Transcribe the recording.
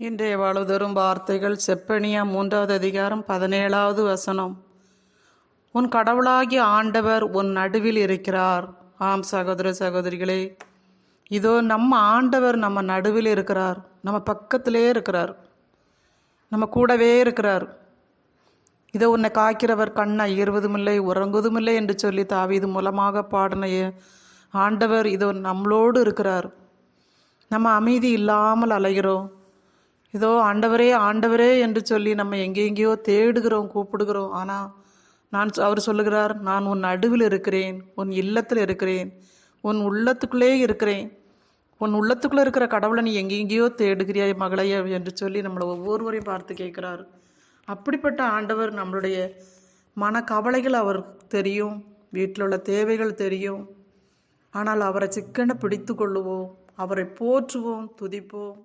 இன்றைய வாழ்வுதரும் வார்த்தைகள் செப்பனியா 3வது அதிகாரம் 17வது வசனம். உன் கடவுளாகிய ஆண்டவர் உன் நடுவில் இருக்கிறார். ஆம் சகோதர சகோதரிகளே, இதோ நம்ம ஆண்டவர் நம்ம நடுவில் இருக்கிறார், நம்ம பக்கத்திலே இருக்கிறார், நம்ம கூடவே இருக்கிறார். இதோ உன்னை காக்கிறவர் கண் அயர்வதுமில்லை உறங்குவதுமில்லை என்று சொல்லி தாவீது மூலமாக பாடின ஆண்டவர் இதோ நம்மளோடு இருக்கிறார். நம்ம அமைதி இல்லாமல் அலைகிறோம். இதோ ஆண்டவரே ஆண்டவரே என்று சொல்லி நம்ம எங்கெங்கேயோ தேடுகிறோம், கூப்பிடுகிறோம். ஆனால் அவர் சொல்லுகிறார், நான் உன் நடுவில் இருக்கிறேன், உன் இல்லத்தில் இருக்கிறேன், உன் உள்ளத்துக்குள்ளே இருக்கிறேன். உன் உள்ளத்துக்குள்ளே இருக்கிற கடவுளை நீ எங்கெங்கேயோ தேடுகிறியாய் மகளைய என்று சொல்லி நம்மளை ஒவ்வொருவரையும் பார்த்து கேட்குறார். அப்படிப்பட்ட ஆண்டவர் நம்மளுடைய மனக்கவலைகள் அவருக்கு தெரியும், வீட்டில் உள்ள தேவைகள் தெரியும். ஆனால் அவரை சிக்கன பிடித்து கொள்ளுவோம், அவரை போற்றுவோம், துதிப்போம்.